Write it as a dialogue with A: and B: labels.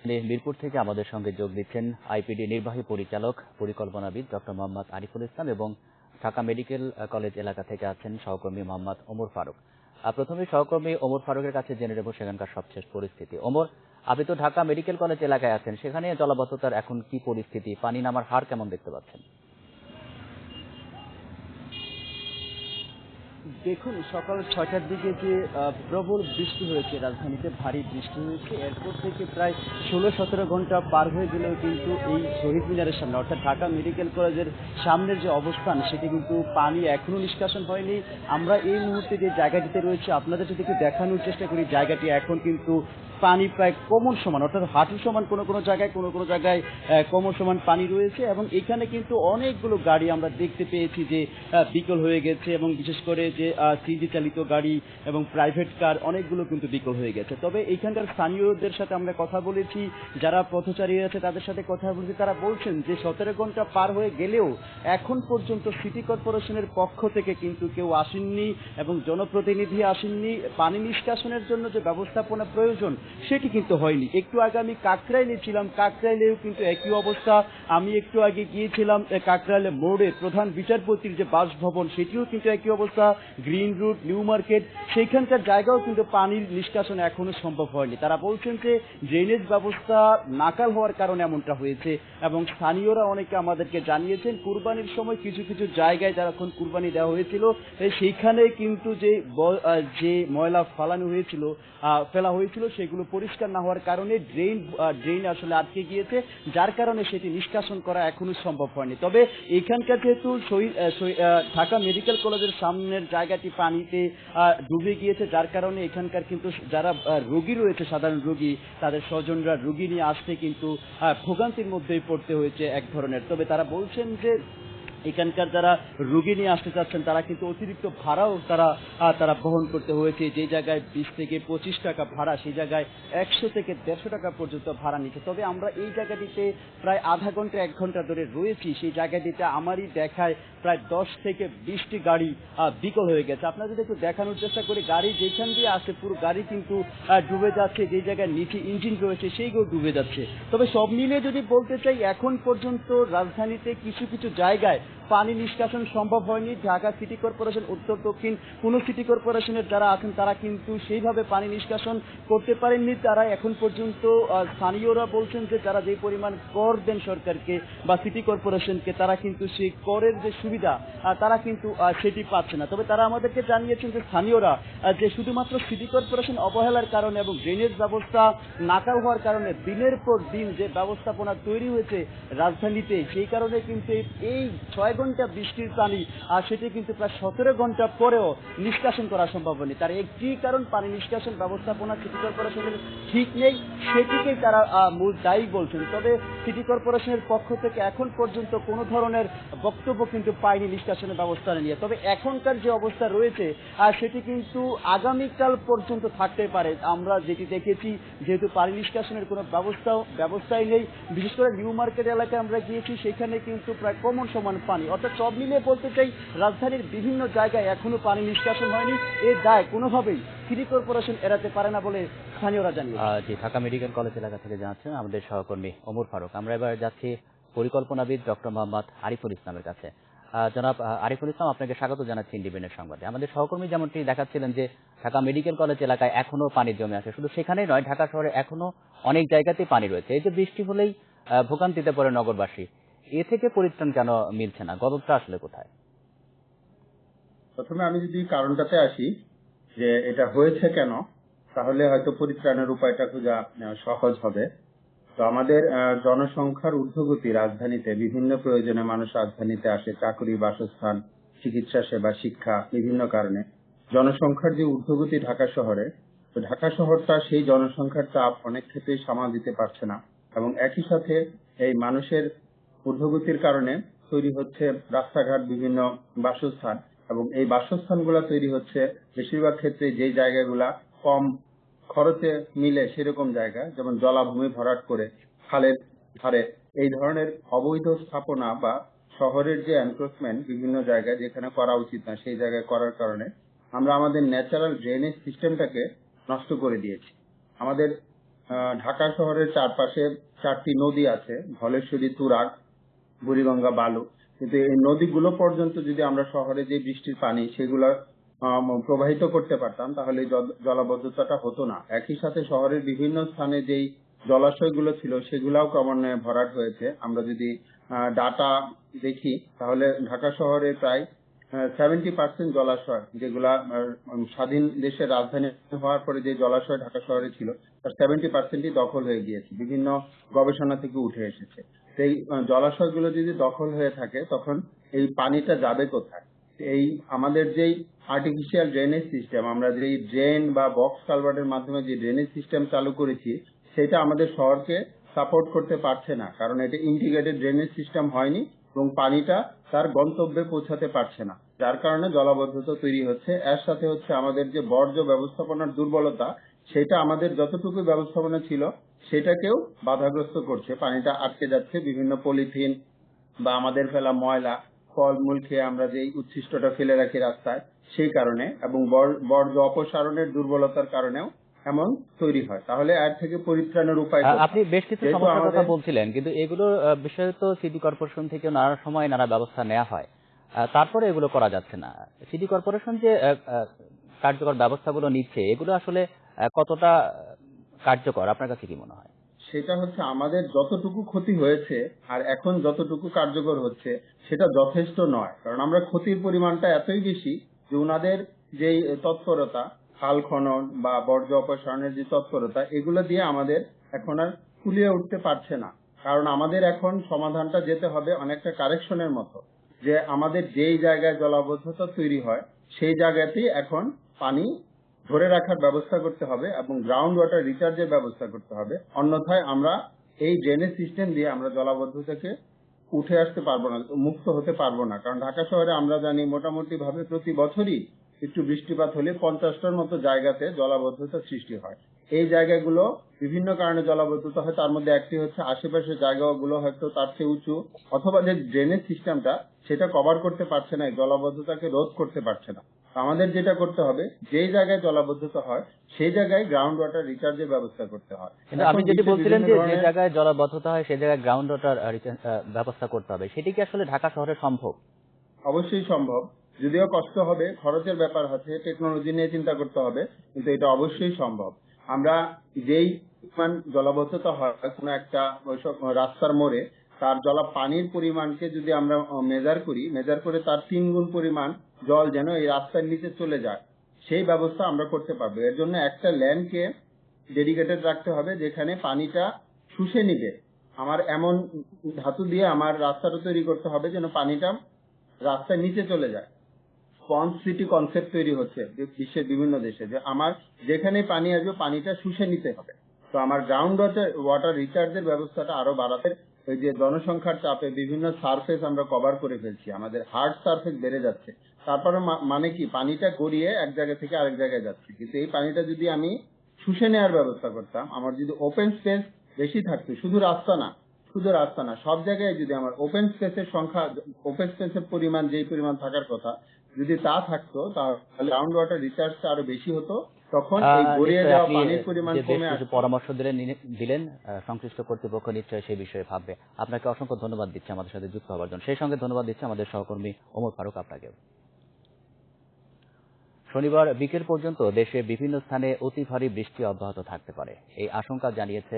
A: মিরপুর থেকে আমাদের সঙ্গে যোগ দিচ্ছেন আইপিডি নির্বাহী পরিচালক পরিকল্পনাবিদ ডক্টর মোহাম্মদ আরিফুল ইসলাম এবং ঢাকা মেডিকেল কলেজ এলাকা থেকে আছেন সহকর্মী মোহাম্মদ ওমর ফারুক। প্রথমে সহকর্মী ওমর ফারুকের কাছে জেনে নেব সেখানকার সবশেষ পরিস্থিতি। ওমর, আপনি তো ঢাকা মেডিকেল কলেজ এলাকায় আছেন, সেখানে জলাবদ্ধতার এখন কি পরিস্থিতি, পানি নামার হার কেমন দেখতে পাচ্ছেন?
B: দেখুন, সকাল ৬টার দিকে যে প্রবল বৃষ্টি হয়েছে, রাজধানীতে ভারী বৃষ্টি হয়েছে, এরপর থেকে প্রায় ১৬-১৭ ঘন্টা পার হয়ে গেলেও কিন্তু এই শহীদ মিনারের সামনে অর্থাৎ ঢাকা মেডিকেল কলেজের সামনের যে অবস্থান সেটি কিন্তু পানি এখনো নিষ্কাশন হয়নি। আমরা এই মুহূর্তে যে জায়গাটিতে রয়েছে আপনাদের যদি একটু দেখানোর চেষ্টা করি, জায়গাটি এখন কিন্তু পানি প্রায় কোমর সমান অর্থাৎ হাঁটু সমান, কোনো কোনো জায়গায় কোমর সমান পানি রয়েছে এবং এখানে কিন্তু অনেকগুলো গাড়ি আমরা দেখতে পেয়েছি যে বিকল হয়ে গেছে এবং বিশেষ করে যে সিএনজি চালিত গাড়ি এবং প্রাইভেট কার অনেকগুলো কিন্তু বিকল হয়ে গেছে। তবে এখানকার স্থানীয়দের সাথে আমরা কথা বলেছি, যারা পথচারী আছে তাদের সাথে কথা বলেছি, তারা বলছেন যে ১৭ ঘন্টা পার হয়ে গেলেও এখন পর্যন্ত সিটি কর্পোরেশনের পক্ষ থেকে কিন্তু কেউ আসেননি এবং জনপ্রতিনিধি আসেননি। পানি নিষ্কাশনের জন্য যে ব্যবস্থাপনা প্রয়োজন সেটি কিন্তু হয়নি। একটু আগে আমি কাকরাইলে ছিলাম, কাকরাইলেও কিন্তু একই অবস্থা। আমি একটু আগে গিয়েছিলাম কাকরাইলে মোড়ে প্রধান বিচারপতির যে বাসভবন, সেটিও কিন্তু একই অবস্থা। গ্রিন রুট, নিউ মার্কেট, সেইখানকার জায়গাও কিন্তু পানির নিষ্কাশন এখনো সম্ভব হয়নি। তারা বলছেন যে ড্রেনেজ ব্যবস্থা নাকাল হওয়ার কারণে এমনটা হয়েছে এবং স্থানীয়রা অনেকে আমাদেরকে জানিয়েছেন কুরবানির সময় কিছু কিছু জায়গায় যখন কুরবানি দেওয়া হয়েছিল সেইখানে কিন্তু যে ময়লা ফেলা হয়েছিল সেগুলো পরিষ্কার না হওয়ার কারণে ড্রেন আসলে আটকে গিয়েছে, যার কারণে সেটি নিষ্কাশন করা এখনো সম্ভব হয়নি। তবে এখানকার যেহেতু ঢাকা মেডিকেল কলেজের সামনের জায়গাটি পানিতে ডুবে গিয়েছে, যার কারণে এখানকার কিন্তু যারা রোগী রয়েছে, সাধারণ রোগী, তাদের স্বজনরা রোগী নিয়ে আসতে কিন্তু ভোগান্তির মধ্যেই পড়তে হয়েছে এক ধরনের। তবে তারা বলছেন যে এখানকার যারা রোগী নিয়ে আসতে চাচ্ছেন তারা কিন্তু অতিরিক্ত ভাড়াও তারা বহন করতে হয়েছে। যে জায়গায় 20 থেকে 25 টাকা ভাড়া, সেই জায়গায় 100 থেকে 150 টাকা পর্যন্ত ভাড়া নিচ্ছে। তবে আমরা এই জায়গাটিতে প্রায় আধা ঘন্টা 1 ঘন্টা ধরে রয়েছি, সেই জায়গাটিতে আমারই দেখায় প্রায় 10 থেকে 20টি গাড়ি বিকল হয়ে গেছে। আপনারা যদি একটু দেখানোর চেষ্টা করি, গাড়ি যেখান দিয়ে আসে পুরো গাড়ি কিন্তু ডুবে যাচ্ছে, যে জায়গায় নিচে ইঞ্জিন রয়েছে সেইগুলো ডুবে যাচ্ছে। তবে সব মিলিয়ে যদি বলতে চাই, এখন পর্যন্ত রাজধানীতে কিছু কিছু জায়গায় পানি নিষ্কাশন সম্ভব হয়নি। ঢাকা সিটি কর্পোরেশন, উত্তর দক্ষিণ কোন সিটি কর্পোরেশনের যারা আছেন তারা কিন্তু সেইভাবে পানি নিষ্কাশন করতে পারেননি। তারা এখন পর্যন্ত স্থানীয়রা বলছেন যে যারা যে পরিমাণ কর দেন সরকারকে বা সিটি কর্পোরেশনকে, তারা কিন্তু সেই করের যে সুবিধা তারা কিন্তু সেটি পাচ্ছে না। তবে তারা আমাদেরকে জানিয়েছেন যে স্থানীয়রা যে শুধুমাত্র সিটি কর্পোরেশন অবহেলার কারণে এবং ড্রেনেজ ব্যবস্থা নাকাল হওয়ার কারণে দিনের পর দিন যে ব্যবস্থাপনা তৈরি হয়েছে রাজধানীতে, সেই কারণে কিন্তু এই 6 ঘন্টা বৃষ্টির পানি সেটি কিন্তু প্রায় 17 ঘন্টা পরেও নিষ্কাশন করা সম্ভব হয়নি। তার একটি কারণ, পানি নিষ্কাশন ব্যবস্থাপনা সিটি কর্পোরেশনের ঠিক নেই, সেটিকেই তারা মূল দায়ী বলছেন। তবে সিটি কর্পোরেশনের পক্ষ থেকে এখন পর্যন্ত কোনো ধরনের বক্তব্য কিন্তু পায়নি নিষ্কাশনের ব্যবস্থা নিয়ে। তবে এখনকার যে অবস্থা রয়েছে সেটি কিন্তু আগামীকাল পর্যন্ত থাকতে পারে। আমরা যেটি দেখেছি, যেহেতু পানি নিষ্কাশনের কোনো ব্যবস্থাই নেই, বিশেষ করে নিউ মার্কেট এলাকায় আমরা গিয়েছি, সেখানে কিন্তু প্রায় কোমর সমান পানি। অর্থাৎ সব মিলিয়ে বলতে চাই, রাজধানীর বিভিন্ন জায়গায় এখনো পানি নিষ্কাশন হয়নি। এই দায় কোনোভাবেই সিটি কর্পোরেশন এড়াতে পারে না বলে স্থানীয়রা জানিয়েছেন।
A: ঢাকা মেডিকেল কলেজ এলাকা থেকে জানাচ্ছেন আমাদের সহকর্মী ওমর ফারুক। আমরা এবার যাচ্ছি পরিকল্পনাবিদ ডক্টর মোহাম্মদ আরিফুল ইসলামের কাছে। জনাব আরিফুল ইসলাম, আপনাকে স্বাগত জানাচ্ছি ইন্ডিপেন্ডেন্ট সংবাদে। আমাদের সহকর্মী যেমনটি দেখাচ্ছিলেন যে ঢাকা মেডিকেল কলেজ এলাকায় এখনো পানি জমে আছে, শুধু সেখানেই নয়, ঢাকা শহরে এখনো অনেক জায়গাতেই পানি রয়েছে। এই যে বৃষ্টি হলেই ভোগান্তিতে পড়ে নগরবাসী, এ থেকে পরিত্রাণ কেন মিলছে না? গল্পটা আসলে কোথায়?
C: প্রথমে আমি যদি কারণটাতে আসি যে এটা হয়েছে কেন, তাহলে হয়তো পরিত্রাণের উপায়টা খোঁজা সহজ হবে। তো আমাদের জনসংখ্যার ঊর্ধ্বগতি, রাজধানীতে বিভিন্ন প্রয়োজনে মানুষ রাজধানীতে আসে, চাকরি, বাসস্থান, চিকিৎসা সেবা, শিক্ষা, বিভিন্ন কারণে জনসংখ্যার যে ঊর্ধ্বগতি ঢাকা শহরে, তো ঢাকা শহরটা সেই জনসংখ্যার চাপ অনেক ক্ষেত্রেই সামাল দিতে পারছে না এবং একই সাথে এই মানুষের ঊর্ধ্বগতির কারণে তৈরি হচ্ছে রাস্তাঘাট, বিভিন্ন বাসস্থান, এবং এই বাসস্থানগুলো তৈরি হচ্ছে বেশিরভাগ ক্ষেত্রে যে জায়গাগুলা কম খরচে মিলে সেরকম জায়গা, যেমন জলাভূমি ভরাট করে খালের ধারে এই ধরনের অবৈধ স্থাপনা বা শহরের যে এনক্রোচমেন্ট বিভিন্ন জায়গায় যেখানে করা উচিত না সেই জায়গায় করার কারণে আমরা আমাদের ন্যাচারাল ড্রেনেজ সিস্টেমটাকে নষ্ট করে দিয়েছি। আমাদের ঢাকা শহরের চারপাশে 4টি নদী আছে, ধলেশ্বরী, তুরাগ, বুড়িগঙ্গা, বালু। কিন্তু এই নদীগুলো পর্যন্ত যদি আমরা শহরে যে বৃষ্টির পানি সেগুলো প্রবাহিত করতে পারতাম, তাহলে জলাবদ্ধতাটা হতো না। একই সাথে শহরের বিভিন্ন স্থানে যেই জলাশয়গুলো ছিল সেগুলাও ক্রমান্বয়ে ভরাট হয়েছে। আমরা যদি ডাটা দেখি তাহলে ঢাকা শহরে প্রায় 70% জলাশয়, যেগুলা স্বাধীন দেশের রাজধানী হওয়ার পরে যে জলাশয় ঢাকা শহরে ছিল তার 70%ই দখল হয়ে গিয়েছে, বিভিন্ন গবেষণা থেকে উঠে এসেছে। সেই জলাশয়গুলো যদি দখল হয়ে থাকে তখন এই পানিটা যাবে কোথায়? এই আমাদের যেই আর্টিফিশিয়াল ড্রেনেজ সিস্টেম, আমরা যেই ড্রেন বা বক্স কালভার্টের মাধ্যমে যে ড্রেনেজ সিস্টেম চালু করেছি সেটা আমাদের শহরকে সাপোর্ট করতে পারছে না, কারণ এটা ইন্টিগ্রেটেড ড্রেনেজ সিস্টেম হয়নি এবং পানিটা তার গন্তব্যে পৌঁছাতে পারছে না, যার কারণে জলাবদ্ধতা তৈরি হচ্ছে। এর সাথে হচ্ছে আমাদের যে বর্জ্য ব্যবস্থাপনার দুর্বলতা, সেটা আমাদের যতটুকু ব্যবস্থাপনা ছিল সেটাকেও বাধাগ্রস্ত করছে। পানিটা আটকে যাচ্ছে বিভিন্ন পলিথিন বা আমাদের ফেলা ময়লা, ফলমূল খেয়ে আমরা যে উচ্ছিষ্টটা ফেলে রাখি রাস্তায় সেই কারণে, এবং বর্জ্য অপসারণের দুর্বলতার কারণেও এমন তৈরি হয়। তাহলে এর থেকে পরিত্রাণের উপায় কোথায়?
A: আপনি বেশ কিছু
C: যেহেতু
A: সমস্যার কথা
C: আমাদের
A: বলছিলেন, কিন্তু এগুলোর বিষয়ে তো সিটি কর্পোরেশন থেকে নানা সময় নানা ব্যবস্থা নেওয়া হয়, তারপরে এগুলো করা যাচ্ছে না। সিটি কর্পোরেশন যে কার্যকর ব্যবস্থাগুলো নিচ্ছে এগুলো আসলে কতটা কার্যকর আপনার কাছে কি মনে হয়?
C: সেটা হচ্ছে আমাদের যতটুকু ক্ষতি হয়েছে আর এখন যতটুকু কার্যকর হচ্ছে সেটা যথেষ্ট নয়, কারণ আমরা ক্ষতির পরিমাণটা এতই বেশি যে ওনাদের যেই তৎপরতা, খাল খনন বা বর্জ্য অপসারণের যে তৎপরতা, এগুলো দিয়ে আমাদের এখন আর কুলিয়ে উঠতে পারছে না। কারণ আমাদের এখন সমাধানটা যেতে হবে অনেকটা কারেকশনের মতো, যে আমাদের যেই জায়গায় জলাবদ্ধতা তৈরি হয় সেই জায়গাতেই এখন পানি ধরে রাখার ব্যবস্থা করতে হবে এবং গ্রাউন্ড ওয়াটার রিচার্জের ব্যবস্থা করতে হবে। অন্যথায় আমরা এই ড্রেনেজ সিস্টেম দিয়ে আমরা জলাবদ্ধতাকে উঠে আসতে পারবো না, মুক্ত হতে পারবো না। কারণ ঢাকা শহরে আমরা জানি মোটামুটি ভাবে প্রতি বছরই একটু বৃষ্টিপাত হলে 50টার মতো জায়গাতে জলাবদ্ধতার সৃষ্টি হয়। এই জায়গাগুলো বিভিন্ন কারণে জলাবদ্ধতা হয়, তার মধ্যে একটি হচ্ছে আশেপাশের জায়গাগুলো হয়তো তার চেয়ে উঁচু, অথবা যে ড্রেনেজ সিস্টেমটা সেটা কভার করতে পারছে না, এই জলাবদ্ধতাকে রোধ করতে পারছে না। আমাদের যেটা করতে হবে, যেই জায়গায় জলাবদ্ধতা হয় সেই জায়গায় গ্রাউন্ড ওয়াটার রিচার্জের ব্যবস্থা করতে হয়।
A: কিন্তু আপনি যেটি বলছিলেন যে যে জায়গায় জলাবদ্ধতা হয় সেই জায়গায় গ্রাউন্ড ওয়াটার ব্যবস্থা করতে হবে, সেটি কি আসলে ঢাকা শহরে সম্ভব?
C: অবশ্যই সম্ভব, যদিও কষ্ট হবে, খরচের ব্যাপার আছে, টেকনোলজি নিয়ে চিন্তা করতে হবে, কিন্তু এটা অবশ্যই সম্ভব। আমরা যেই জলাবদ্ধতা হয় কোনো একটা রাস্তার মোড়ে, তার পানির পরিমাণকে যদি আমরা মেজার করে তার 3 গুণ পরিমাণ জল যেন এই রাস্তার নিচে চলে যায়, সেই ব্যবস্থা আমরা করতে পারবো। এর জন্য একটা ল্যান্ডকে ডেডিকেটেড রাখতে হবে যেখানে পানিটা শুষে নিবে। আমার এমন ধাতু দিয়ে আমার রাস্তাটা তৈরি করতে হবে যেন পানিটা রাস্তার নিচে চলে যায়। স্পঞ্জ সিটি কনসেপ্ট তৈরি হচ্ছে বিশ্বের বিভিন্ন দেশে, যে আমার যেখানে পানি আসবে পানিটা শুষে নিতে হবে। তো আমার গ্রাউন্ড ওয়াটার রিচার্জের ব্যবস্থাটা আরো বাড়াতে, ওই যে জনসংখ্যার চাপে বিভিন্ন সারফেস আমরা কভার করে ফেলছি, আমাদের হার্ড সারফেস বেড়ে যাচ্ছে। তারপরে মানে কি, পানিটা গড়িয়ে এক জায়গা থেকে আরেক জায়গায় যাচ্ছে। কিন্তু এই পানিটা যদি আমি শুষে নেওয়ার ব্যবস্থা করতাম, আমার যদি ওপেন স্পেস বেশি থাকতো, শুধু রাস্তা না, সব জায়গায় যদি আমার ওপেন স্পেসের সংখ্যা, ওপেন স্পেসের পরিমাণ যেই পরিমাণ থাকার কথা যদি তা থাকতো, তাহলে গ্রাউন্ড ওয়াটার রিচার্জটা আরো বেশি হতো, তখন এই গড়িয়ে যাওয়া পানির পরিমাণ কমে আসতো।
A: পরামর্শ দিলেন সংশ্লিষ্ট কর্তৃপক্ষ নিশ্চয়ই সেই বিষয়ে ভাববে। আপনাকে অসংখ্য ধন্যবাদ দিচ্ছি আমাদের সাথে যুক্ত হওয়ার জন্য। সেই সঙ্গে ধন্যবাদ দিচ্ছি আমাদের সহকর্মী ওমর ফারুক আপনাকেও। শনিবার বিকেল পর্যন্ত দেশে বিভিন্ন স্থানে অতি ভারী বৃষ্টি অব্যাহত থাকতে পারে, এই আশঙ্কা জানিয়েছে